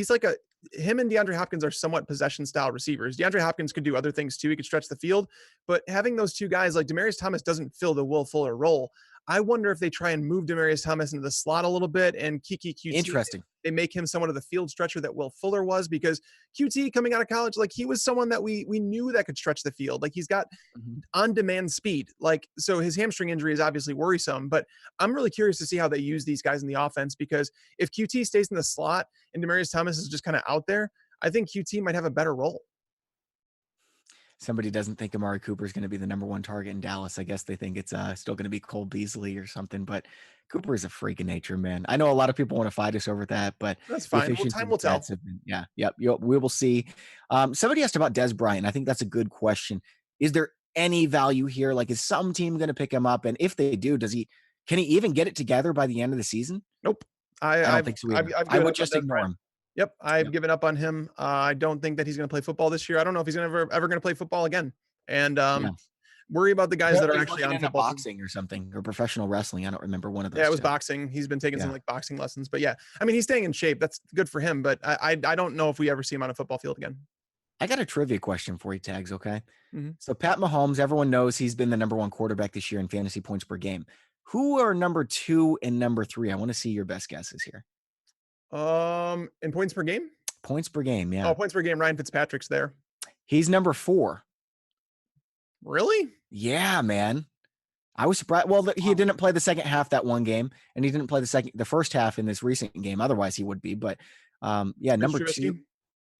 Him and DeAndre Hopkins are somewhat possession style receivers. DeAndre Hopkins could do other things too. He could stretch the field, but having those two guys like Demaryius Thomas doesn't fill the Will Fuller role. I wonder if they try and move Demaryius Thomas into the slot a little bit and Kiki QT. Interesting. They make him somewhat of the field stretcher that Will Fuller was because QT coming out of college, like he was someone that we knew that could stretch the field. Like he's got on-demand speed. Like, so his hamstring injury is obviously worrisome, but I'm really curious to see how they use these guys in the offense because if QT stays in the slot and Demaryius Thomas is just kind of out there, I think QT might have a better role. Somebody doesn't think Amari Cooper is going to be the number 1 target in Dallas. I guess they think it's still going to be Cole Beasley or something, but Cooper is a freak of nature, man. I know a lot of people want to fight us over that, but that's fine. Well, time will tell. We will see. Somebody asked about Dez Bryant. I think that's a good question. Is there any value here? Like, is some team going to pick him up? And if they do, can he even get it together by the end of the season? Nope. I don't think so either. I would just ignore him. Yep, I've given up on him. I don't think that he's going to play football this year. I don't know if he's ever going to play football again. And worry about the guys that are actually on football boxing or something or professional wrestling. I don't remember one of those. Yeah, it was boxing. He's been taking some like boxing lessons. But he's staying in shape. That's good for him. But I don't know if we ever see him on a football field again. I got a trivia question for you, Tags. Okay. Mm-hmm. So Pat Mahomes, everyone knows he's been the number 1 quarterback this year in fantasy points per game. Who are number 2 and number 3? I want to see your best guesses here. In points per game? Points per game, yeah. Oh, points per game. Ryan Fitzpatrick's there. He's number 4. Really? Yeah, man. I was surprised. Well, he didn't play the second half that one game, and he didn't play the first half in this recent game. Otherwise, he would be. But number 2.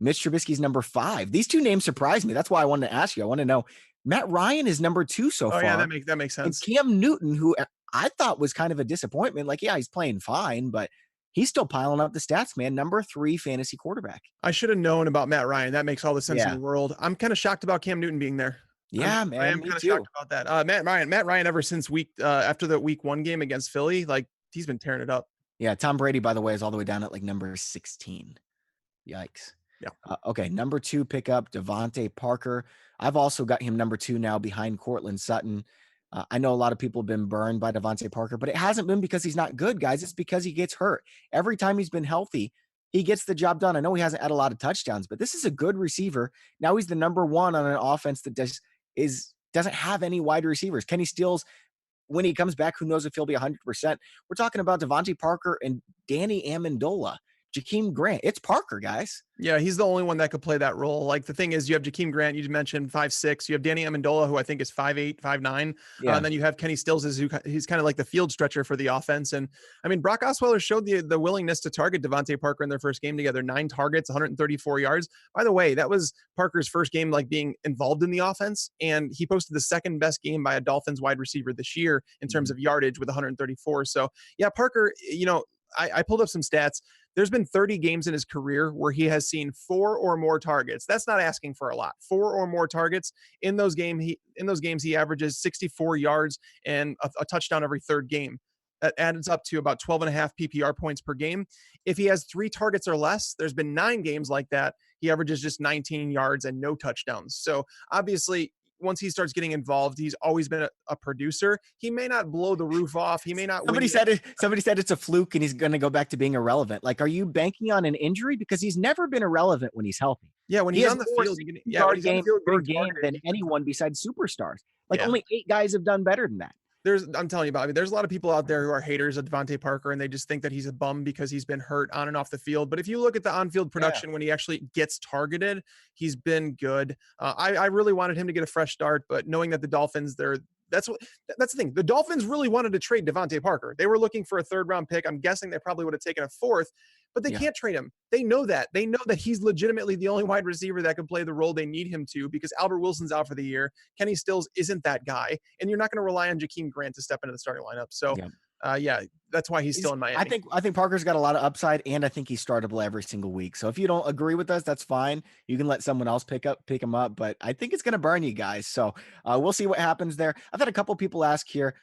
Mitch Trubisky's number 5. These two names surprised me. That's why I wanted to ask you. I want to know. Matt Ryan is number 2 so far. Yeah, that makes sense. And Cam Newton, who I thought was kind of a disappointment. Like, yeah, he's playing fine, but he's still piling up the stats, man. Number 3 fantasy quarterback. I should have known about Matt Ryan. That makes all the sense in the world. I'm kind of shocked about Cam Newton being there. Yeah, man. I am kind of shocked about that. Matt Ryan, ever since after the week 1 game against Philly, like he's been tearing it up. Yeah. Tom Brady, by the way, is all the way down at like number 16. Yikes. Yeah. Okay. Number 2 pickup, Devontae Parker. I've also got him number 2 now behind Cortland Sutton. I know a lot of people have been burned by Devontae Parker, but it hasn't been because he's not good, guys. It's because he gets hurt. Every time he's been healthy, he gets the job done. I know he hasn't had a lot of touchdowns, but this is a good receiver. Now he's the number 1 on an offense that doesn't have any wide receivers. Kenny Stills, when he comes back, who knows if he'll be 100%. We're talking about Devontae Parker and Danny Amendola. Jakeem Grant. It's Parker, guys. Yeah, he's the only one that could play that role. Like the thing is, you have Jakeem Grant, you mentioned 5'6". You have Danny Amendola, who I think is 5'8", 5'9". And then you have Kenny Stills, he's kind of like the field stretcher for the offense. And I mean, Brock Osweiler showed the willingness to target Devontae Parker in their first game together. 9 targets, 134 yards. By the way, that was Parker's first game like being involved in the offense, and he posted the second best game by a Dolphins wide receiver this year in terms of yardage with 134. So yeah, Parker, I pulled up some stats. There's been 30 games in his career where he has seen 4 or more targets. That's not asking for a lot. 4 or more targets in those games he averages 64 yards and a touchdown every third game. That adds up to about 12 and a half PPR points per game. If he has 3 targets or less, there's been 9 games like that. He averages just 19 yards and no touchdowns. So obviously, once he starts getting involved, he's always been a producer. He may not blow the roof off. He may not Somebody win. said it. Somebody said it's a fluke and he's going to go back to being irrelevant. Like, are you banking on an injury? Because he's never been irrelevant when he's healthy. Yeah, when He he's has on the more field, yard game per getting game targeted, than anyone besides superstars. Like Yeah. only 8 guys have done better than that. I'm telling you, Bobby, there's a lot of people out there who are haters of Devontae Parker and they just think that he's a bum because he's been hurt on and off the field. But if you look at the on-field production when he actually gets targeted, he's been good. I really wanted him to get a fresh start, but knowing that the Dolphins, that's the thing. The Dolphins really wanted to trade Devontae Parker. They were looking for a 3rd round pick. I'm guessing they probably would have taken a 4th, but they can't trade him. They know that. They know that he's legitimately the only wide receiver that can play the role they need him to because Albert Wilson's out for the year. Kenny Stills isn't that guy, and you're not going to rely on Jakeem Grant to step into the starting lineup. So, that's why he's still in Miami. I think Parker's got a lot of upside, and I think he's startable every single week. So if you don't agree with us, that's fine. You can let someone else pick him up, but I think it's going to burn you guys. So we'll see what happens there. I've had a couple people ask here,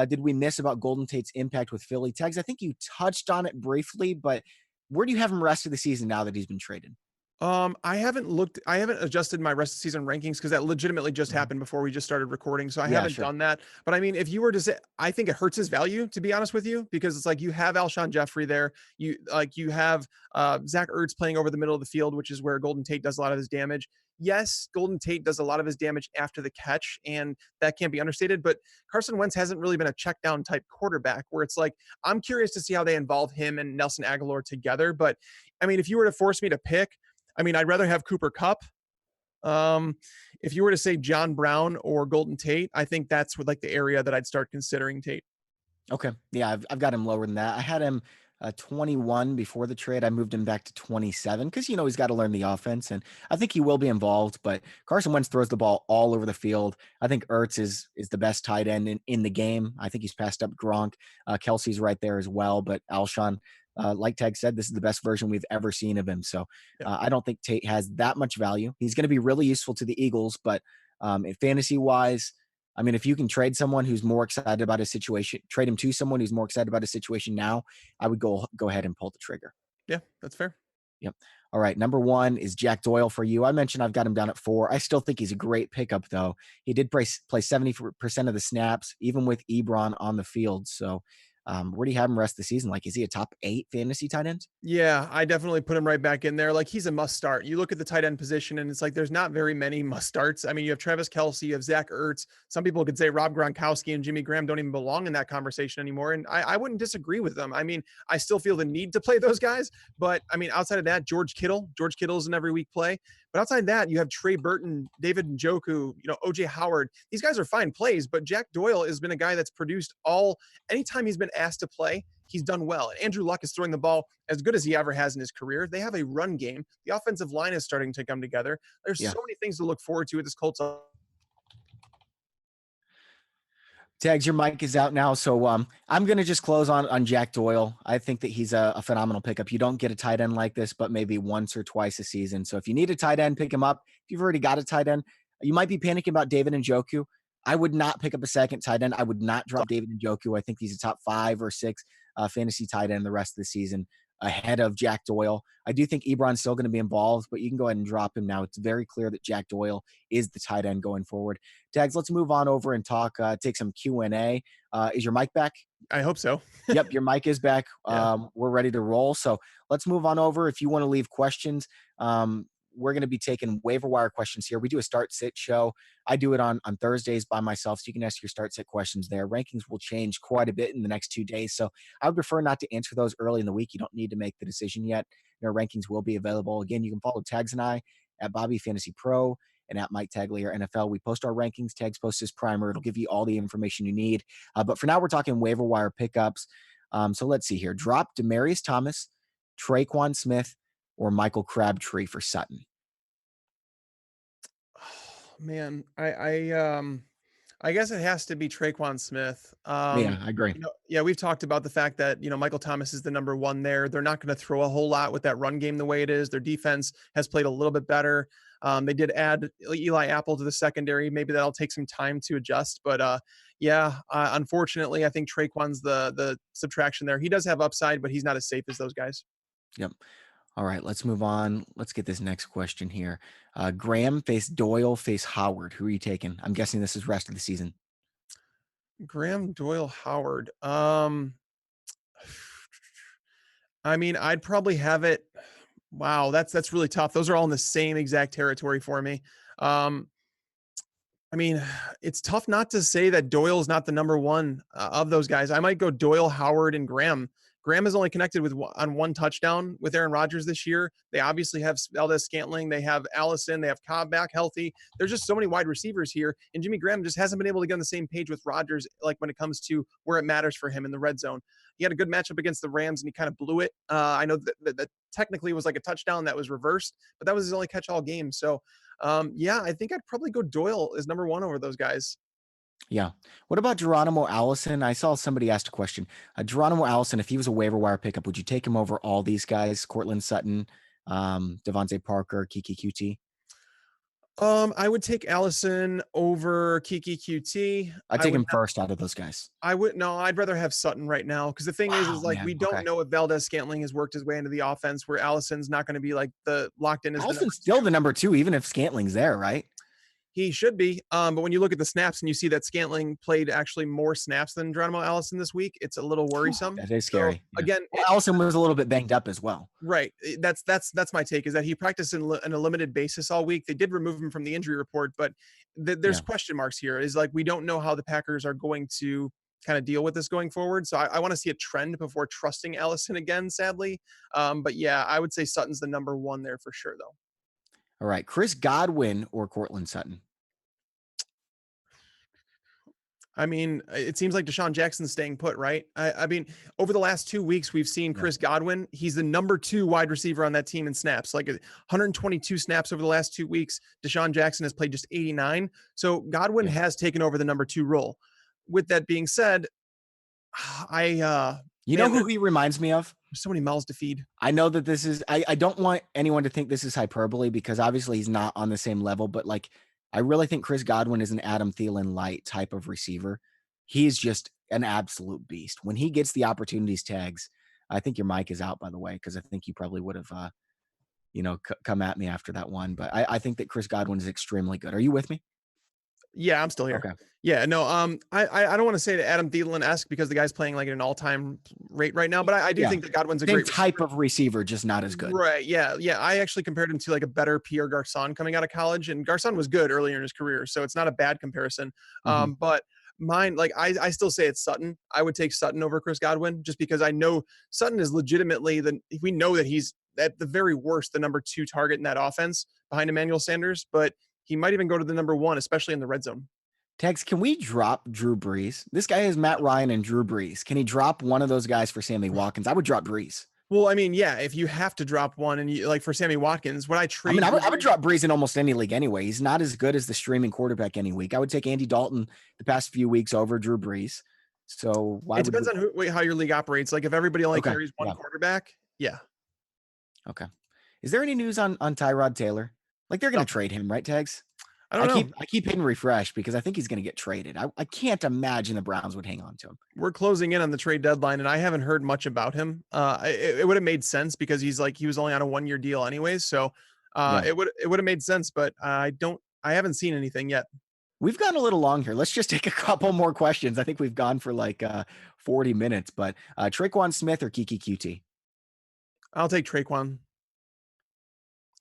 did we miss about Golden Tate's impact with Philly? Tags, I think you touched on it briefly, but where do you have him rest of the season now that he's been traded? I haven't adjusted my rest of season rankings because that legitimately just happened before we just started recording. So I haven't done that. But I mean, if you were to say, I think it hurts his value, to be honest with you, because it's like you have Alshon Jeffrey there. You have Zach Ertz playing over the middle of the field, which is where Golden Tate does a lot of his damage. Yes, Golden Tate does a lot of his damage after the catch, and that can't be understated. But Carson Wentz hasn't really been a check down type quarterback where it's like, I'm curious to see how they involve him and Nelson Aguilar together. But I mean, if you were to force me to pick, I mean, I'd rather have Cooper Kupp. If you were to say John Brown or Golden Tate, I think that's like the area that I'd start considering Tate. Okay. Yeah, I've got him lower than that. I had him 21 before the trade. I moved him back to 27 because, he's got to learn the offense, and I think he will be involved. But Carson Wentz throws the ball all over the field. I think Ertz is the best tight end in the game. I think he's passed up Gronk. Kelsey's right there as well. But Alshon, like Tag said, this is the best version we've ever seen of him. So I don't think Tate has that much value. He's going to be really useful to the Eagles, but fantasy-wise, I mean, if you can trade someone who's more excited about his situation, trade him to someone who's more excited about his situation now, I would go ahead and pull the trigger. Yeah, that's fair. Yep. All right. Number 1 is Jack Doyle for you. I mentioned I've got him down at 4. I still think he's a great pickup, though. He did play 70% of the snaps, even with Ebron on the field. So where do you have him rest of the season? Like, is he a top 8 fantasy tight end? Yeah, I definitely put him right back in there. Like, he's a must start. You look at the tight end position and it's like, there's not very many must starts. I mean, you have Travis Kelce, you have Zach Ertz. Some people could say Rob Gronkowski and Jimmy Graham don't even belong in that conversation anymore. And I wouldn't disagree with them. I mean, I still feel the need to play those guys, but I mean, outside of that, George Kittle's an every week play. But outside of that, you have Trey Burton, David Njoku, OJ Howard. These guys are fine plays, but Jack Doyle has been a guy that's produced anytime he's been asked to play, he's done well. And Andrew Luck is throwing the ball as good as he ever has in his career. They have a run game. The offensive line is starting to come together. There's so many things to look forward to with this Colts. Tags, your mic is out now. So I'm going to just close on Jack Doyle. I think that he's a phenomenal pickup. You don't get a tight end like this, but maybe once or twice a season. So if you need a tight end, pick him up. If you've already got a tight end, you might be panicking about David Njoku. I would not pick up a second tight end. I would not drop David Njoku. I think he's a top 5 or 6 fantasy tight end the rest of the season ahead of Jack Doyle. I do think Ebron's still going to be involved, but you can go ahead and drop him now. It's very clear that Jack Doyle is the tight end going forward. Tags, let's move on over and take some Q&A. Is your mic back? I hope so. Yep, your mic is back. We're ready to roll. So let's move on over. If you want to leave questions, we're going to be taking waiver wire questions here. We do a start sit show. I do it on Thursdays by myself, so you can ask your start sit questions there. Rankings will change quite a bit in the next 2 days, so I would prefer not to answer those early in the week. You don't need to make the decision yet. Rankings will be available. Again, you can follow Tags and I at Bobby Fantasy Pro and at Mike Taglier NFL. We post our rankings. Tags posts his primer. It'll give you all the information you need. But for now, we're talking waiver wire pickups. So let's see here. Drop Demaryius Thomas, Traquan Smith, or Michael Crabtree for Sutton. Man, I guess it has to be Traquan Smith. Yeah, I agree. Yeah, we've talked about the fact that, Michael Thomas is the number one there. They're not going to throw a whole lot with that run game the way it is. Their defense has played a little bit better. They did add Eli Apple to the secondary. Maybe that'll take some time to adjust. But unfortunately, I think Traquan's the subtraction there. He does have upside, but he's not as safe as those guys. Yep. All right, let's move on. Let's get this next question here. Graham face Doyle face Howard. Who are you taking? I'm guessing this is rest of the season. Graham, Doyle, Howard. I mean, I'd probably have it. Wow, that's really tough. Those are all in the same exact territory for me. I mean, it's tough not to say that Doyle is not the number one of those guys. I might go Doyle, Howard, and Graham. Graham has only connected on one touchdown with Aaron Rodgers this year. They obviously have Valdez-Scantling. They have Allison. They have Cobb back healthy. There's just so many wide receivers here. And Jimmy Graham just hasn't been able to get on the same page with Rodgers, like when it comes to where it matters for him in the red zone. He had a good matchup against the Rams, and he kind of blew it. I know that technically was like a touchdown that was reversed, but that was his only catch-all game. So, I think I'd probably go Doyle as number one over those guys. Yeah. What about Geronimo Allison? I saw somebody asked a question. Geronimo Allison, if he was a waiver wire pickup, would you take him over all these guys? Cortland Sutton, Devontae Parker, Kiki QT? I would take Allison over Kiki QT. I'd take him first out of those guys. I'd rather have Sutton right now, because the thing is like, man, we don't know if Valdez-Scantling has worked his way into the offense, where Allison's not going to be like the locked in as Allison's still the number two, even if Scantling's there, right? He should be. But when you look at the snaps and you see that Scantling played actually more snaps than Geronimo Allison this week, it's a little worrisome. That is scary. So, again, Allison was a little bit banged up as well. Right. That's my take, is that he practiced in a limited basis all week. They did remove him from the injury report, but there's question marks here. Is like, we don't know how the Packers are going to kind of deal with this going forward. So I want to see a trend before trusting Allison again, sadly. But yeah, I would say Sutton's the number one there for sure, though. All right. Chris Godwin or Cortland Sutton? I mean, it seems like Deshaun Jackson's staying put, right? I mean, over the last 2 weeks, we've seen Chris Godwin. He's the number 2 wide receiver on that team in snaps, like 122 snaps over the last 2 weeks. Deshaun Jackson has played just 89. So Godwin has taken over the number 2 role. With that being said, you know who he reminds me of? There's so many mouths to feed. I know that this is, I don't want anyone to think this is hyperbole, because obviously he's not on the same level, but like, I really think Chris Godwin is an Adam Thielen light type of receiver. He's just an absolute beast. When he gets the opportunities tags, I think your mic is out, by the way, because I think you probably would have, come at me after that one. But I think that Chris Godwin is extremely good. Are you with me? Yeah, I'm still here. Okay. Yeah, no, I don't want to say that Adam Thielen-esque, because the guy's playing like at an all-time rate right now, but I do think that Godwin's a same great type of receiver, just not as good. Right. Yeah. I actually compared him to like a better Pierre Garçon coming out of college, and Garçon was good earlier in his career, so it's not a bad comparison. But mine, like, I still say it's Sutton. I would take Sutton over Chris Godwin, just because I know Sutton is legitimately we know that he's at the very worst the number 2 target in that offense behind Emmanuel Sanders, but he might even go to the number 1, especially in the red zone. Tex, can we drop Drew Brees? This guy is Matt Ryan and Drew Brees. Can he drop one of those guys for Sammy Watkins? I would drop Brees. Well, I mean, yeah, if you have to drop one, and you like for Sammy Watkins, I would drop Brees in almost any league anyway. He's not as good as the streaming quarterback any week. I would take Andy Dalton the past few weeks over Drew Brees. So it depends on how your league operates. Like, if everybody only carries one quarterback, yeah. Okay. Is there any news on Tyrod Taylor? Like, they're going to trade him, right, Tags? I don't know. I keep hitting refresh because I think he's going to get traded. I can't imagine the Browns would hang on to him. We're closing in on the trade deadline, and I haven't heard much about him. It would have made sense, because he was only on a 1-year deal anyways. So it would have made sense, but I haven't seen anything yet. We've gone a little long here. Let's just take a couple more questions. I think we've gone for like 40 minutes, but Traquan Smith or Kiki QT? I'll take Traquan.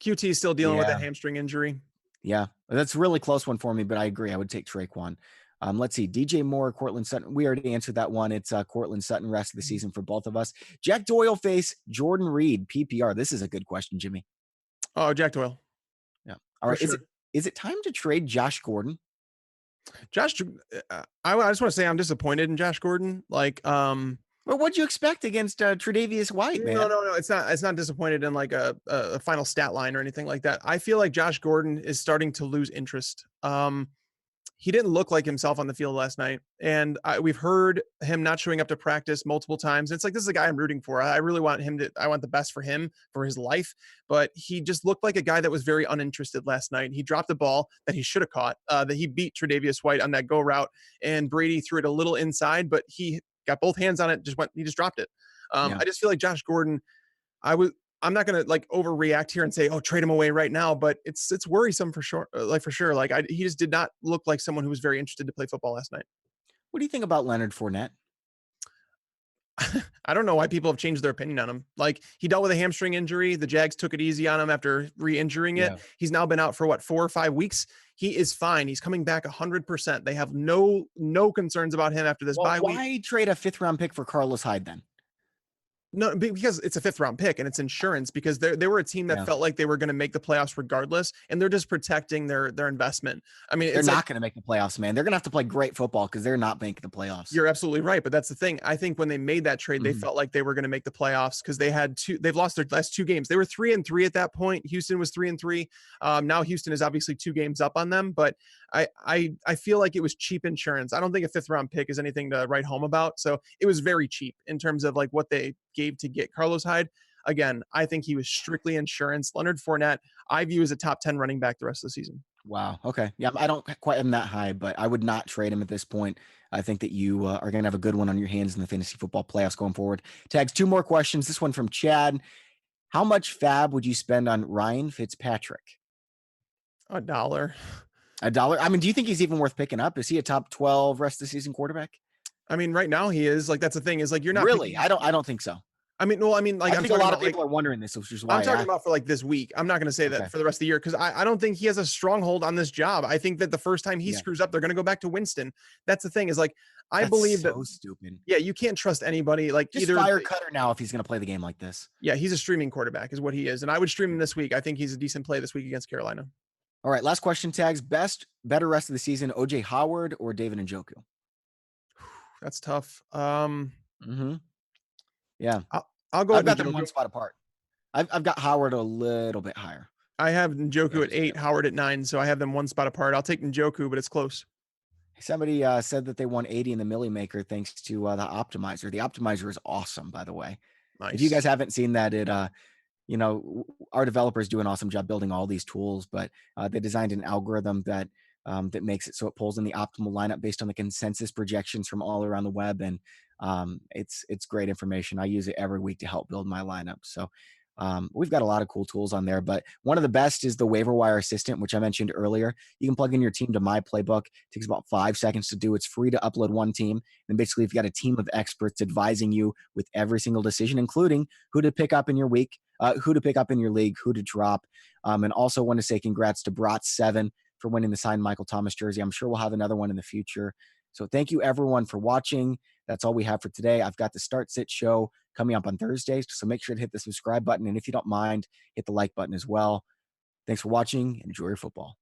QT is still dealing with that hamstring injury. Yeah, that's a really close one for me, but I agree. I would take Traquan. Let's see. DJ Moore, Cortland Sutton. We already answered that one. It's Cortland Sutton rest of the season for both of us. Jack Doyle face Jordan Reed, PPR. This is a good question, Jimmy. Oh, Jack Doyle. Yeah. All right. Sure. Is it time to trade Josh Gordon? I just want to say I'm disappointed in Josh Gordon. Like, well, what'd you expect against Tre'Davious White, man? No. It's not disappointed in like a final stat line or anything like that. I feel like Josh Gordon is starting to lose interest. he didn't look like himself on the field last night. And we've heard him not showing up to practice multiple times. It's like, this is a guy I'm rooting for. I really want I want the best for him, for his life. But he just looked like a guy that was very uninterested last night. He dropped a ball that he should have caught, that he beat Tre'Davious White on that go route. And Brady threw it a little inside, but he got both hands on it, he just dropped it. I just feel like Josh Gordon, I'm not going to like overreact here and say, oh, trade him away right now, but it's worrisome for sure. He just did not look like someone who was very interested to play football last night. What do you think about Leonard Fournette? I don't know why people have changed their opinion on him. Like, he dealt with a hamstring injury. The Jags took it easy on him after re-injuring it. He's now been out for 4 or 5 weeks. He is fine. He's coming back 100%. They have no concerns about him after this bye week. Why trade a 5th round pick for Carlos Hyde then? No, because it's a 5th round pick and it's insurance, because they were a team that felt like they were going to make the playoffs regardless, and they're just protecting their investment. I mean, they're not going to make the playoffs, man. They're going to have to play great football because they're not making the playoffs. You're absolutely right, but that's the thing. I think when they made that trade, they felt like they were going to make the playoffs because they've lost their last 2 games. They were 3-3 at that point. Houston was 3-3. Now Houston is obviously 2 games up on them, but I feel like it was cheap insurance. I don't think a 5th round pick is anything to write home about. So it was very cheap in terms of like what they gave to get Carlos Hyde. Again, I think he was strictly insurance. Leonard Fournette, I view as a top 10 running back the rest of the season. Wow. Okay. Yeah, I don't quite am that high, but I would not trade him at this point. I think that you are going to have a good one on your hands in the fantasy football playoffs going forward. Tags, 2 more questions. This one from Chad. How much fab would you spend on Ryan Fitzpatrick? $1. $1? I mean, do you think he's even worth picking up? Is he a top 12 rest of the season quarterback? I mean, right now he is. Like, that's the thing, is like, you're not really. I don't think so. I mean, like, I think a lot of people are wondering this, which is why I'm talking about for like this week. I'm not going to say that for the rest of the year, because I don't think he has a stronghold on this job. I think that the first time he screws up, they're going to go back to Winston. That's the thing, is like, I believe so stupid. Yeah, you can't trust anybody. Like, just fire Cutter now if he's going to play the game like this. Yeah, he's a streaming quarterback is what he is, and I would stream him this week. I think he's a decent play this week against Carolina. All right, last question, Tags. Better rest of the season, OJ Howard or David Njoku? That's tough. Yeah. I'll go. I've got them 1 spot apart. I've got Howard a little bit higher. I have Njoku at 8, Howard at 9, so I have them 1 spot apart. I'll take Njoku, but it's close. Somebody said that they won 80 in the Millie Maker thanks to the optimizer. The optimizer is awesome, by the way. Nice. If you guys haven't seen that, our developers do an awesome job building all these tools, but they designed an algorithm that makes it so it pulls in the optimal lineup based on the consensus projections from all around the web, and it's great information. I use it every week to help build my lineup. So we've got a lot of cool tools on there, but one of the best is the Waiver Wire Assistant, which I mentioned earlier. You can plug in your team to My Playbook. It takes about 5 seconds to do. It's free to upload one team. And basically, you've got a team of experts advising you with every single decision, including who to pick up in your week, who to pick up in your league, who to drop. And also want to say congrats to Brat7 for winning the signed Michael Thomas jersey. I'm sure we'll have another one in the future. So thank you, everyone, for watching. That's all we have for today. I've got the Start Sit show coming up on Thursdays, so make sure to hit the subscribe button. And if you don't mind, hit the like button as well. Thanks for watching and enjoy your football.